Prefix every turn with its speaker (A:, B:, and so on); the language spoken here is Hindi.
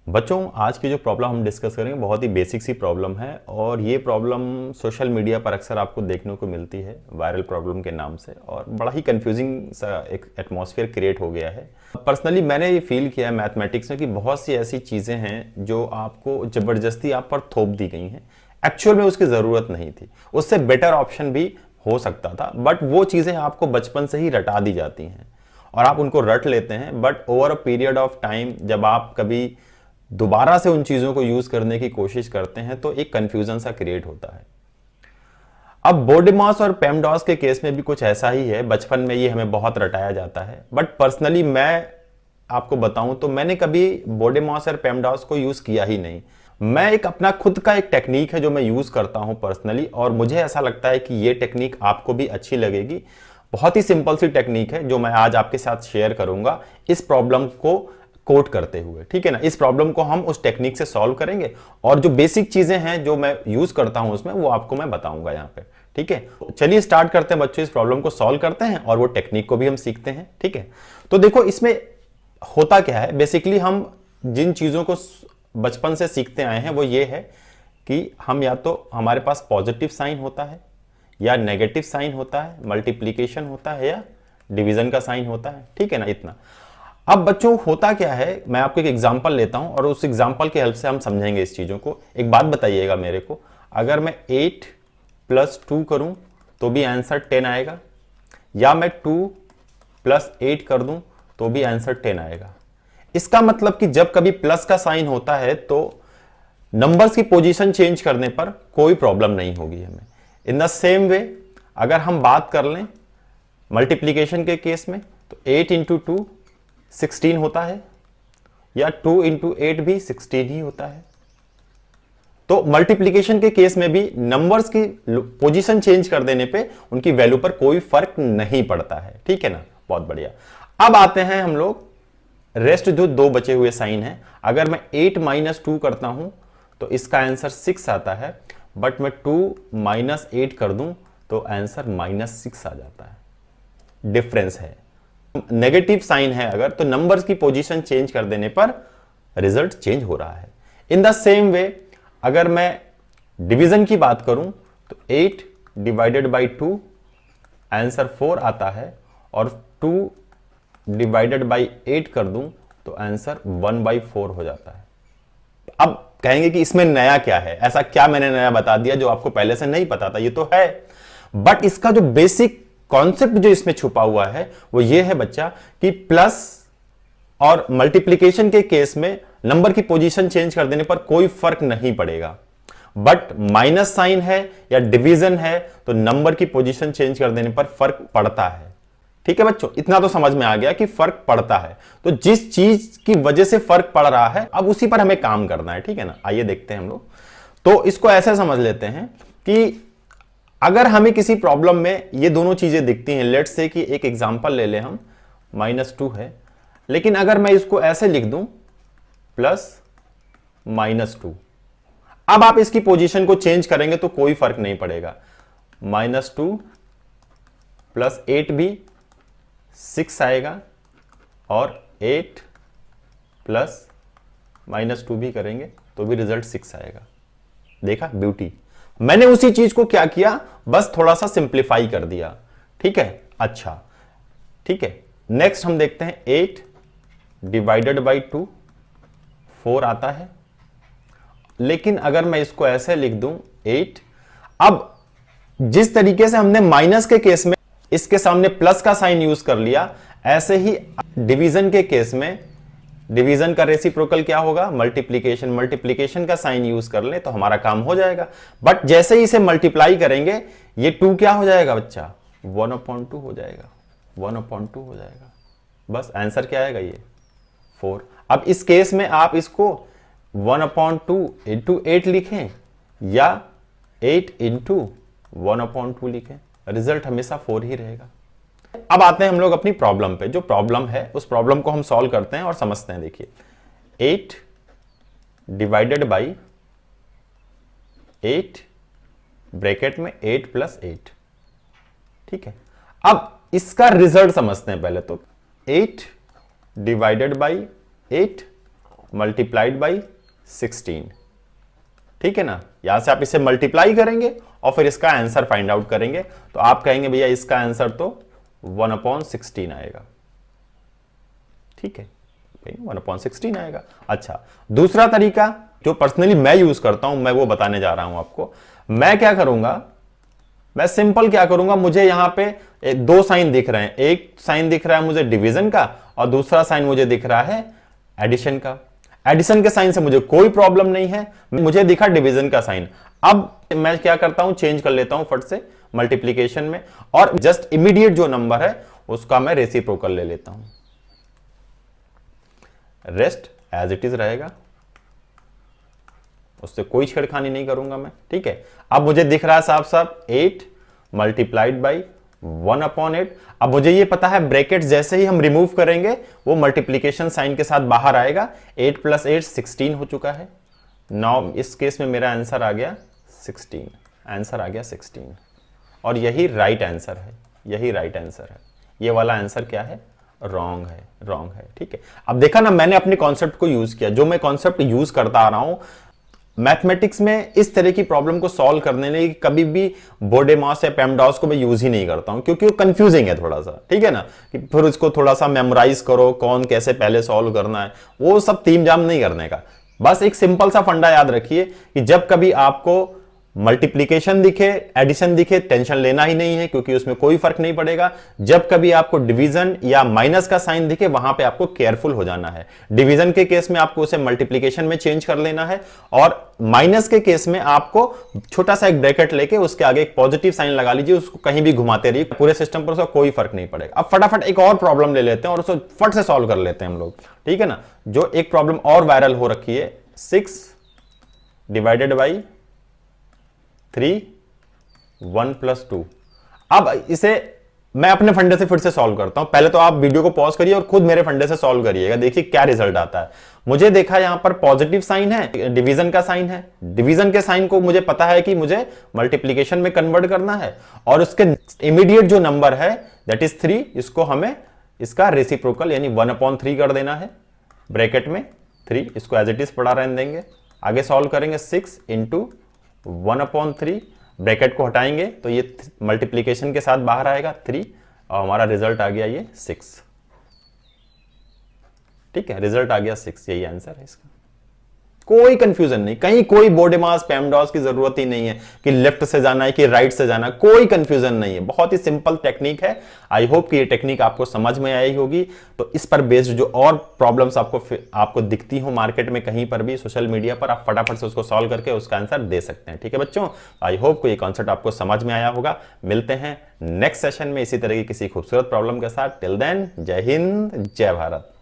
A: बच्चों, आज की जो प्रॉब्लम हम डिस्कस करेंगे बहुत ही बेसिक सी प्रॉब्लम है और ये प्रॉब्लम सोशल मीडिया पर अक्सर आपको देखने को मिलती है वायरल प्रॉब्लम के नाम से, और बड़ा ही कंफ्यूजिंग सा एक एटमॉस्फेयर क्रिएट हो गया है। पर्सनली मैंने ये फील किया है मैथमेटिक्स में कि बहुत सी ऐसी चीज़ें हैं जो आपको ज़बरदस्ती आप पर थोप दी गई हैं। एक्चुअल में उसकी ज़रूरत नहीं थी, उससे बेटर ऑप्शन भी हो सकता था, बट वो चीज़ें आपको बचपन से ही रटा दी जाती हैं और आप उनको रट लेते हैं। But over a period of time जब आप कभी दोबारा से उन चीजों को यूज करने की कोशिश करते हैं तो एक कंफ्यूजन सा क्रिएट होता है। अब बोडेमॉस और पेमडॉस के केस में भी कुछ ऐसा ही है। बचपन में ये हमें बहुत रटाया जाता है, बट पर्सनली मैं आपको बताऊं तो मैंने कभी बोडेमॉस और पेमडॉस को यूज किया ही नहीं। मैं एक अपना खुद का एक टेक्निक है जो मैं यूज करता हूं पर्सनली, और मुझे ऐसा लगता है कि ये टेक्निक आपको भी अच्छी लगेगी। बहुत ही सिंपल सी टेक्निक है जो मैं आज आपके साथ शेयर करूंगा इस प्रॉब्लम को कोट करते हुए, ठीक है ना। इस प्रॉब्लम को हम उस टेक्निक से सॉल्व करेंगे और जो बेसिक चीजें हैं जो मैं यूज करता हूं उसमें वो आपको मैं बताऊंगा यहाँ पे, ठीक है। चलिए स्टार्ट करते हैं बच्चों, इस प्रॉब्लम को सॉल्व करते हैं और वो टेक्निक को भी हम सीखते हैं, ठीक है। तो देखो इसमें होता क्या है, बेसिकली हम जिन चीजों को बचपन से सीखते आए हैं वो ये है कि हम या तो हमारे पास पॉजिटिव साइन होता है या नेगेटिव साइन होता है, मल्टीप्लीकेशन होता है या डिवीजन का साइन होता है, ठीक है ना, इतना। अब बच्चों होता क्या है, मैं आपको एक एग्जांपल लेता हूं और उस एग्जांपल की हेल्प से हम समझेंगे इस चीजों को। एक बात बताइएगा मेरे को, अगर मैं 8 + 2 करूं तो भी आंसर 10 आएगा, या मैं 2 + 8 कर दूं तो भी आंसर 10 आएगा। इसका मतलब कि जब कभी प्लस का साइन होता है तो नंबर्स की पोजीशन चेंज करने पर कोई प्रॉब्लम नहीं होगी हमें। इन द सेम वे अगर हम बात कर लें मल्टीप्लीकेशन के केस में तो 8 × 2 16 होता है, या 2 × 8 भी 16 ही होता है। तो मल्टीप्लिकेशन के केस में भी नंबर्स की पोजीशन चेंज कर देने पे उनकी वैल्यू पर कोई फर्क नहीं पड़ता है, ठीक है ना। बहुत बढ़िया। अब आते हैं हम लोग रेस्ट जो दो बचे हुए साइन हैं। अगर मैं 8 - 2 करता हूं तो इसका आंसर 6 आता है, बट मैं 2 - 8 कर दूं तो आंसर -6 आ जाता है। डिफरेंस है, नेगेटिव साइन है अगर, तो नंबर्स की पोजीशन चेंज कर देने पर रिजल्ट चेंज हो रहा है। इन द सेम वे अगर मैं डिवीजन की बात करूं तो 8 / 2 आंसर 4 आता है, और 2 / 8 कर दूं तो आंसर 1/4 हो जाता है। अब कहेंगे कि इसमें नया क्या है, ऐसा क्या मैंने नया बता दिया जो आपको पहले से नहीं पता था। ये तो है, बट इसका जो बेसिक कॉन्सेप्ट जो इसमें छुपा हुआ है वो ये है बच्चा कि प्लस और मल्टीप्लिकेशन के केस में नंबर की पोजीशन चेंज कर देने पर कोई फर्क नहीं पड़ेगा, बट माइनस साइन है या डिवीजन है तो नंबर की पोजीशन चेंज कर देने पर फर्क पड़ता है, ठीक है बच्चों। इतना तो समझ में आ गया कि फर्क पड़ता है। तो जिस चीज की वजह से फर्क पड़ रहा है अब उसी पर हमें काम करना है, ठीक है ना। आइए देखते हैं हम लोग। तो इसको ऐसे समझ लेते हैं कि अगर हमें किसी प्रॉब्लम में ये दोनों चीजें दिखती हैं, लेट्स से कि एक एग्जांपल ले लें हम, -2 है, लेकिन अगर मैं इसको ऐसे लिख दूं +-2, अब आप इसकी पोजीशन को चेंज करेंगे तो कोई फर्क नहीं पड़ेगा। -2 + 8 भी 6 आएगा, और 8 + -2 भी करेंगे तो भी रिजल्ट 6 आएगा। देखा ब्यूटी। मैंने उसी चीज को क्या किया, बस थोड़ा सा सिंप्लीफाई कर दिया, ठीक है। अच्छा, ठीक है। नेक्स्ट हम देखते हैं 8 / 2 4 आता है, लेकिन अगर मैं इसको ऐसे लिख दूं 8, अब जिस तरीके से हमने माइनस के केस में इसके सामने प्लस का साइन यूज कर लिया, ऐसे ही डिवीजन के केस में डिवीजन का रेसिप्रोकल क्या होगा, मल्टीप्लिकेशन। मल्टीप्लिकेशन का साइन यूज कर ले तो हमारा काम हो जाएगा, बट जैसे ही इसे मल्टीप्लाई करेंगे ये 2 क्या हो जाएगा बच्चा, 1/2 हो जाएगा, 1/2 हो जाएगा। बस आंसर क्या आएगा, ये 4। अब इस केस में आप इसको 1/2 × 8 लिखें या 8 × 1/2 लिखें, रिजल्ट हमेशा 4 ही रहेगा। अब आते हैं हम लोग अपनी प्रॉब्लम पे। जो प्रॉब्लम है उस प्रॉब्लम को हम सॉल्व करते हैं और समझते हैं। देखिए 8 / 8 ब्रैकेट में 8 + 8, ठीक है। अब इसका रिजल्ट समझते हैं पहले। तो 8 / 8 मल्टीप्लाइड बाई 16। ठीक है ना, यहां से आप इसे मल्टीप्लाई करेंगे और फिर इसका आंसर फाइंड आउट करेंगे, तो आप कहेंगे भैया इसका आंसर तो 1/16 आएगा। ठीक है, 1/16 आएगा। अच्छा, दूसरा तरीका जो पर्सनली मैं यूज करता हूं, मैं वो बताने जा रहा हूं आपको। मैं क्या करूंगा, मैं सिंपल क्या करूंगा, मुझे यहां पे दो साइन दिख रहे हैं, एक साइन दिख रहा है मुझे डिवीजन का और दूसरा साइन मुझे दिख रहा है एडिशन का। एडिशन के साइन से मुझे कोई प्रॉब्लम नहीं है, मुझे दिखा डिवीजन का साइन। अब मैं क्या करता हूं, चेंज कर लेता हूं फट से मल्टीप्लीकेशन में, और जस्ट इमीडिएट जो नंबर है उसका मैं रेसिप्रोकल ले लेता हूं। रेस्ट एज इट इज रहेगा, उससे कोई छेड़खानी नहीं करूंगा मैं। ठीक है, अब मुझे दिख रहा है साफ साफ 8 मल्टीप्लाइड बाई 1/8। अब मुझे ये पता है ब्रैकेट जैसे ही हम रिमूव करेंगे वो मल्टीप्लीकेशन साइन के साथ बाहर आएगा। 8 + 8 16 हो चुका है। नाउ इस केस में मेरा आंसर आ गया 16, आंसर आ गया 16, और यही राइट आंसर है, यही राइट आंसर है। ये वाला आंसर क्या है, रॉन्ग है, रॉन्ग है। ठीक है, अब देखा ना, मैंने अपने कॉन्सेप्ट को यूज किया, जो मैं कॉन्सेप्ट यूज करता आ रहा हूं मैथमेटिक्स में इस तरह की प्रॉब्लम को सॉल्व करने के लिए कभी भी बोडेमॉस या पेमडॉस को मैं यूज ही नहीं करता हूं, क्योंकि वो कंफ्यूजिंग है थोड़ा सा। ठीक है ना, कि फिर उसको थोड़ा सा मेमोराइज करो, कौन कैसे पहले सॉल्व करना है, वो सब तीम जाम नहीं करने का। बस एक सिंपल सा फंडा याद रखिए कि जब कभी आपको मल्टीप्लीकेशन दिखे, एडिशन दिखे, टेंशन लेना ही नहीं है, क्योंकि उसमें कोई फर्क नहीं पड़ेगा। जब कभी आपको डिवीजन या माइनस का साइन दिखे, वहां पे आपको केयरफुल हो जाना है। डिवीजन के केस में आपको उसे मल्टीप्लीकेशन में चेंज कर लेना है, और माइनस के केस में आपको छोटा सा एक ब्रैकेट लेके उसके आगे एक पॉजिटिव साइन लगा लीजिए, उसको कहीं भी घुमाते रहिए, पूरे सिस्टम पर उसका कोई फर्क नहीं पड़ेगा। अब फटाफट एक और प्रॉब्लम ले लेते हैं और उसको फट से सॉल्व कर लेते हैं हम लोग। ठीक है ना, जो एक प्रॉब्लम और वायरल हो रखी है, 6 डिवाइडेड बाई 3 1 + 2। अब इसे मैं अपने फंडे से फिर से सॉल्व करता हूं। पहले तो आप वीडियो को पॉज करिए और खुद मेरे फंडे से सॉल्व करिएगा, देखिए क्या रिजल्ट आता है। मुझे देखा यहां पर पॉजिटिव साइन है, डिवीजन का साइन है। डिवीजन के साइन को मुझे पता है कि मुझे मल्टीप्लीकेशन में कन्वर्ट करना है, और उसके इमीडिएट जो नंबर है दैट इज 3, इसको हमें इसका रेसिप्रोकल यानी 1/3 कर देना है। ब्रैकेट में 3, इसको एज इट इज पड़ा रहने देंगे। आगे सॉल्व करेंगे 6 × 1/3, ब्रैकेट को हटाएंगे तो ये मल्टीप्लीकेशन के साथ बाहर आएगा 3, और हमारा रिजल्ट आ गया ये 6। ठीक है, रिजल्ट आ गया 6, यही आंसर है इसका। कोई कंफ्यूजन नहीं, कहीं कोई बोडेमास पेमडॉस की जरूरत ही नहीं है कि लेफ्ट से जाना है कि राइट से जाना है, कोई कंफ्यूजन नहीं है। बहुत ही सिंपल टेक्निक है। आई होप कि ये टेक्निक आपको समझ में आई होगी। तो इस पर बेस्ड जो और प्रॉब्लम्स आपको दिखती हो मार्केट में कहीं पर भी सोशल मीडिया पर, आप फटाफट से उसको सॉल्व करके उसका आंसर दे सकते हैं। ठीक है बच्चों, आई होप को ये कॉन्सेप्ट आपको समझ में आया होगा। मिलते हैं नेक्स्ट सेशन में इसी तरह की किसी खूबसूरत प्रॉब्लम के साथ। टिल देन, जय हिंद, जय भारत।